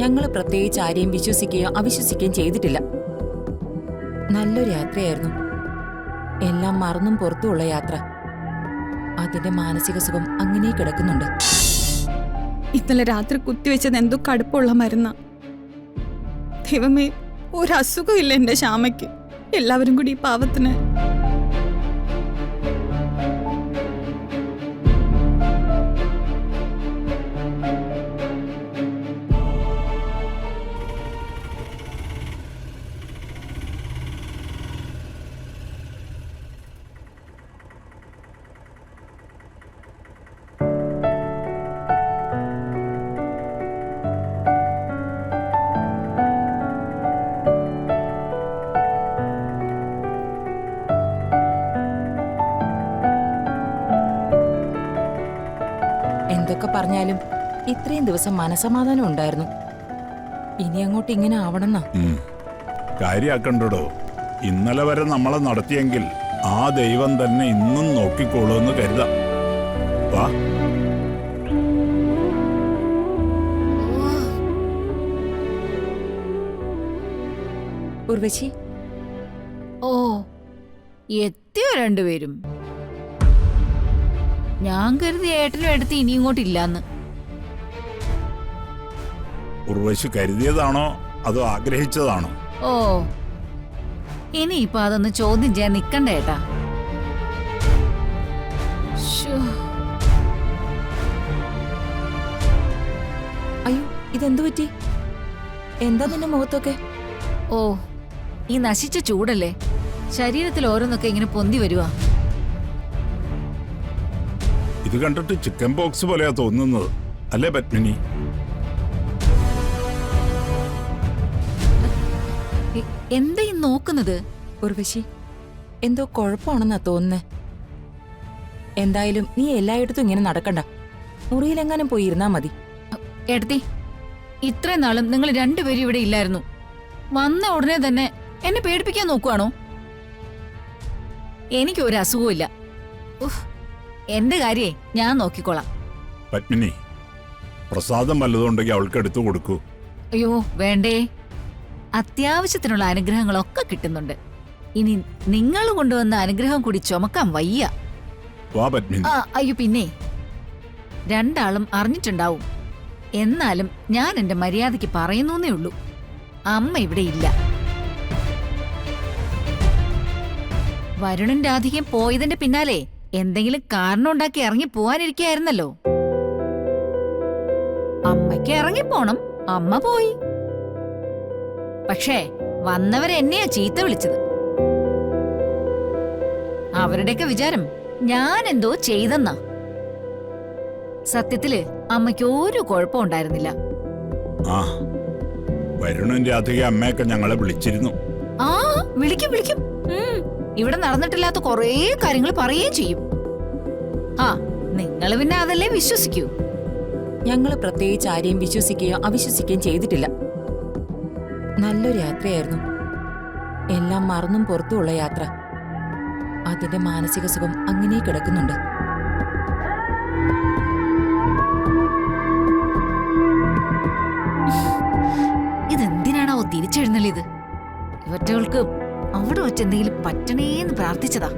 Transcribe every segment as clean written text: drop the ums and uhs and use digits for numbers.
ഞങ്ങൾ പ്രത്യേകിച്ച് ആരെയും വിശ്വസിക്കുകയോ അവിശ്വസിക്കുകയും ചെയ്തിട്ടില്ല. നല്ലൊരു യാത്രയായിരുന്നു. എല്ലാം മറന്നും പുറത്തുമുള്ള യാത്ര. അതിന്റെ മാനസിക സുഖം അങ്ങനെ കിടക്കുന്നുണ്ട്. ഇന്നലെ രാത്രി കുത്തിവെച്ചത് എന്തോ കടുപ്പമുള്ള മരുന്ന. ദൈവമേ, ഒരസുഖമില്ല എന്റെ ശ്യാമയ്ക്ക്. എല്ലാവരും കൂടി ഈ പാവത്തിന്. എന്തൊക്കെ പറഞ്ഞാലും ഇത്രയും ദിവസം മനസമാധാനം ഉണ്ടായിരുന്നു. ഇനി അങ്ങോട്ട് ഇങ്ങനെ ആവണമെന്നാ. കാര്യാക്കണ്ടോ. ഇന്നലെ വരെ നമ്മളെ നടത്തിയെങ്കിൽ ആ ദൈവം തന്നെ ഇന്നും നോക്കിക്കോളൂന്ന് കരുതാം. വാ. ഉർവശി, ഓ, എത്തിയോ രണ്ടുപേരും? ഞാൻ കരുതി ഏട്ടനും എടുത്ത് ഇനി ഇങ്ങോട്ടില്ലാന്ന്. ഉർവശി കരുതിയതാണോ അതോ ആഗ്രഹിച്ചതാണോ? ഓ, ഇനിയിപ്പൊ അതൊന്ന് ചോദ്യം ചെയ്യാൻ നിക്കണ്ട ഏട്ടാ. ശ്ശോ. അയ്യോ, ഇതെന്തു പറ്റി? എന്താ നിന്റെ മുഖത്തൊക്കെ? ഓ, ഈ നശിച്ച ചൂടല്ലേ, ശരീരത്തിൽ ഓരോന്നൊക്കെ ഇങ്ങനെ പൊന്തി വരുവാ. ഇത് കണ്ടിട്ട് ചിക്കൻ ബോക്സ് പോലെയാ തോന്നുന്നത്, അല്ലേ പത്മിനി? എന്താ ഈ നോക്കുന്നത്? ഉർവശി, എന്തോ കുഴപ്പമാണെന്നാ തോന്നുന്നേ. എന്തായാലും നീ എല്ലായിടത്തും ഇങ്ങനെ നടക്കണ്ട. മുറിയിലെങ്ങാനും പോയി ഇരുന്നാ മതി. ഏട്ടത്തി, ഇത്രയും നാളും നിങ്ങൾ രണ്ടുപേരും ഇവിടെ ഇല്ലായിരുന്നു. വന്ന ഉടനെ തന്നെ എന്നെ പേടിപ്പിക്കാൻ നോക്കുവാണോ? എനിക്ക് ഒരു അസുഖമില്ല. എന്റെ കാര്യേ ഞാൻ നോക്കിക്കോളാം. പത്മിനി, പ്രസാദം വല്ലതുണ്ടെങ്കിൽ അവൾക്ക് എടുത്തു കൊടുക്കൂ. അയ്യോ വേണ്ടേ, അത്യാവശ്യത്തിനുള്ള അനുഗ്രഹങ്ങളൊക്കെ കിട്ടുന്നുണ്ട്. ഇനി നിങ്ങൾ കൊണ്ടുവന്ന അനുഗ്രഹം കൂടി ചുമക്കാൻ വയ്യ. വാ പത്മിനി. അയ്യോ പിന്നെ, രണ്ടാളും അറിഞ്ഞിട്ടുണ്ടാവും. എന്നാലും ഞാൻ എന്റെ മര്യാദയ്ക്ക് പറയുന്നേ ഉള്ളൂ. അമ്മ ഇവിടെ ഇല്ല. വരുണൻ രാധികയും പോയതിന്റെ പിന്നാലെ എന്തെങ്കിലും കാരണം ഉണ്ടാക്കി ഇറങ്ങി പോവാനിരിക്കായിരുന്നല്ലോ. അമ്മയ്ക്ക് ഇറങ്ങിപ്പോണം, അമ്മ പോയി. പക്ഷേ വന്നവരെ എന്നെയാ ചീത്ത വിളിച്ചത്. അവരുടെയൊക്കെ വിചാരം ഞാൻ എന്തോ ചെയ്തെന്നാ. സത്യത്തില് അമ്മയ്ക്ക് ഒരു കുഴപ്പമുണ്ടായിരുന്നില്ല. ആ, വരുണൻ രാധിക അമ്മയൊക്കെ ഞങ്ങളെ വിളിച്ചിരുന്നു. ആ, വിളിക്കും വിളിക്കും. ഇവിടെ നടന്നിട്ടില്ലാത്ത കൊറേ കാര്യങ്ങൾ പറയുകയും ചെയ്യും. ആ, നിങ്ങൾ പിന്നെ അതല്ലേ വിശ്വസിക്കൂ. ഞങ്ങൾ പ്രത്യേകിച്ച് ആരെയും വിശ്വസിക്കുകയോ അവിശ്വസിക്കുകയും ചെയ്തിട്ടില്ല. നല്ലൊരു യാത്രയായിരുന്നു. എല്ലാം മറന്നും പുറത്തുമുള്ള യാത്ര. അതിന്റെ മാനസിക സുഖം അങ്ങനെ കിടക്കുന്നുണ്ട്. ഇതെന്തിനാണാവോ തിരിച്ചെഴുന്നള്ളിയത്? ഇവറ്റകൾക്ക് അവിടെ വെച്ച് എന്തെങ്കിലും പറ്റണേന്ന് പ്രാർത്ഥിച്ചതാ.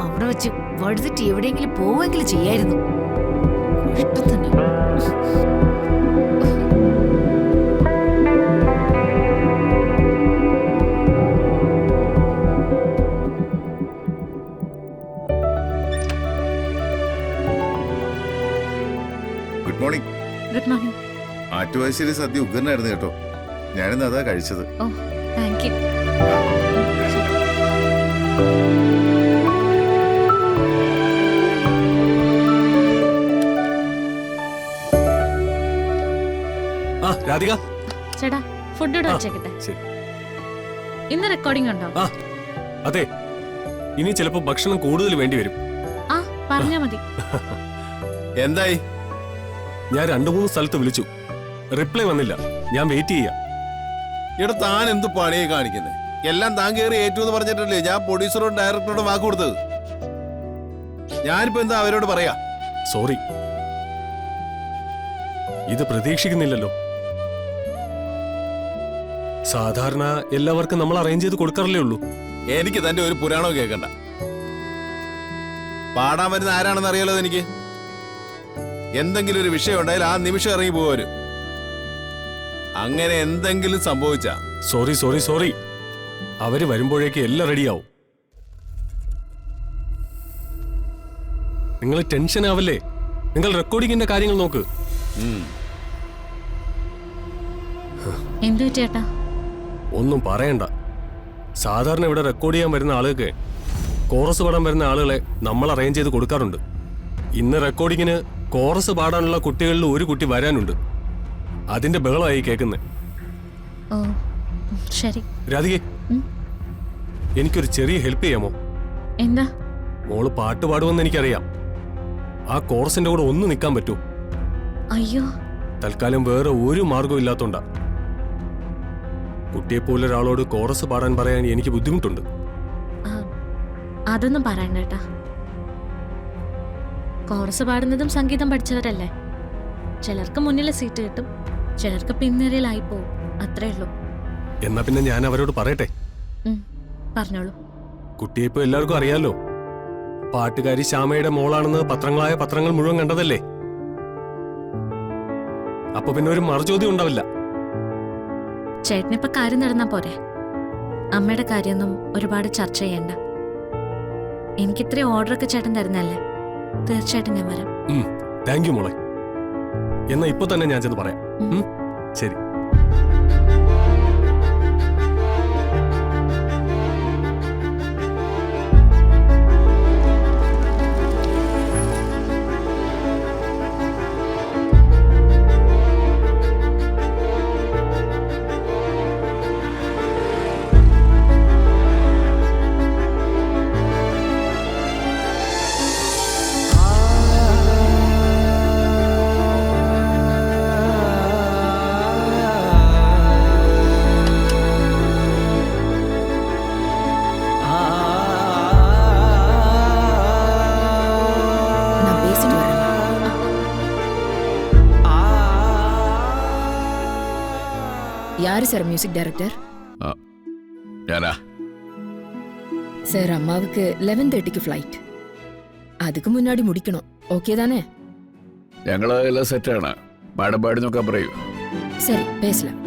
അവിടെ വെച്ച് വഴുതിട്ട് എവിടെയെങ്കിലും പോവെങ്കിലും ചെയ്യായിരുന്നു. ഇഷ്ടം തന്നെ. Good morning. Good morning. Attuvassery സദ്യ ഉഗ്രനായിരുന്നു കേട്ടോ. ഞാനിന്ന് അതാ കഴിച്ചത്. ഓ, താങ്ക് യു. രാധിക ചേട്ടാ, ഫുഡ് ഇവിടെ വെച്ചേക്കട്ടെ. ഇന്ന് റെക്കോർഡിംഗ് ഉണ്ടോ? അതെ, ഇനി ചിലപ്പോ ഭക്ഷണം കൂടുതൽ വേണ്ടി വരും. ആ, പറഞ്ഞാ മതി. എന്തായി? ഞാൻ 2-3 സ്ഥലത്ത് വിളിച്ചു, റിപ്ലൈ വന്നില്ല. ഞാൻ വെയിറ്റ് ചെയ്യാം. ഇവിടെ താൻ എന്ത് പണിയെ കാണിക്കുന്നത്? എല്ലാം താൻ കയറി ഏറ്റു എന്ന് പറഞ്ഞിട്ടല്ലേ ഞാൻ പ്രൊഡ്യൂസറോടും ഡയറക്ടറോടും വാക്ക് കൊടുത്തത്. ഞാനിപ്പോ എന്താ അവരോട് പറയാ? സോറി, ഇത് പ്രതീക്ഷിക്കുന്നില്ലല്ലോ. സാധാരണ എല്ലാവർക്കും നമ്മൾ അറേഞ്ച് ചെയ്ത് കൊടുക്കാറല്ലേ ഉള്ളൂ. എനിക്ക് തന്റെ ഒരു പുരാണവും കേൾക്കണ്ട. പാടാൻ വരുന്ന ആരാണെന്ന് അറിയാലോ എനിക്ക്. എന്തെങ്കിലും ഒരു വിഷയം ഉണ്ടായാൽ ആ നിമിഷം ഇറങ്ങി പോവര്. അങ്ങനെ എന്തെങ്കിലും സംഭവിച്ചാ സോറി സോറി സോറി, അവര് വരുമ്പോഴേക്ക് എല്ലാം റെഡിയാവും. നിങ്ങൾ ടെൻഷൻ ആവല്ലേ. നിങ്ങൾ റെക്കോർഡിങ്ങിന്റെ കാര്യങ്ങൾ നോക്ക്. എന്തു ചേട്ടാ? ഒന്നും പറയണ്ട. സാധാരണ ഇവിടെ റെക്കോർഡ് ചെയ്യാൻ വരുന്ന ആളുകൾക്ക് കോറസ് പാടാൻ വരുന്ന ആളുകളെ നമ്മൾ അറേഞ്ച് ചെയ്ത് കൊടുക്കാറുണ്ട്. ഇന്ന് റെക്കോർഡിങ്ങിന് കോറസ് പാടാനുള്ള കുട്ടികളിൽ ഒരു കുട്ടി വരാനുണ്ട്. അതിന്റെ ബഹളമായി കേൾക്കുന്നത്. ഓ ശരി. രാധികെ, എനിക്കൊരു ചെറിയ ഹെൽപ്പ് ചെയ്യാമോ? എന്താ? മോള് പാട്ട് പാടുമെന്ന് എനിക്കറിയാം. ആ കോറസിന്റെ കൂടെ ഒന്ന് നിൽക്കാൻ പറ്റൂ? അയ്യോ, തൽക്കാലം വേറെ ഒരു മാർഗവും ഇല്ലാത്തോണ്ടാ. കുട്ടിയെപ്പോലെ ഒരാളോട് കോറസ് പാടാൻ പറയാൻ എനിക്ക് ബുദ്ധിമുട്ടുണ്ട്. അതൊന്നും പറയണ്ട കേട്ടാ. കോറസ് പാടുന്നതും സംഗീതം പഠിച്ചവരല്ലേ. ചിലർക്ക് മുന്നിൽ സീറ്റ് കിട്ടും, ചിലർക്ക് പിൻനിരയിലായി പോവും. അത്രേ ഉള്ളൂ. എന്നാ പിന്നെ ഞാൻ അവരോട് പറയട്ടെ? പറഞ്ഞോളൂ. കുട്ടിയെപ്പോ എല്ലാവർക്കും അറിയാലോ. പാട്ടുകാരി ശ്യാമയുടെ മോളാണെന്ന് പത്രങ്ങൾ മുഴുവൻ കണ്ടതല്ലേ. അപ്പൊ പിന്നെ ഒരു മറുചോദ്യം ഉണ്ടാവില്ല. ചേട്ടനിപ്പോ കാര്യം നടന്നാ പോരെ. അമ്മയുടെ കാര്യമൊന്നും ഒരുപാട് ചർച്ച ചെയ്യണ്ട. എനിക്കിത്രയും ഓർഡറൊക്കെ ചേട്ടൻ തരുന്നല്ലേ. തീർച്ചയായിട്ടും ഞാൻ വരാം. താങ്ക് യു മോളെ. എന്നാ ഇപ്പൊ തന്നെ ഞാൻ ചെന്ന് പറയാം. ശരി. யாரு சார் மியூசிக் டைரக்டர்? ഞാനാ. சார் அம்மாவுக்கு 11:30க்கு ஃப்ளைட். அதுக்கு முன்னாடி முடிக்கணும். ஓகே தானே? ഞങ്ങളെല്ലാം സെറ്റാണ്. മാഡം പാടി നോക്കാൻ പറയൂ. சரி பேசலாம்.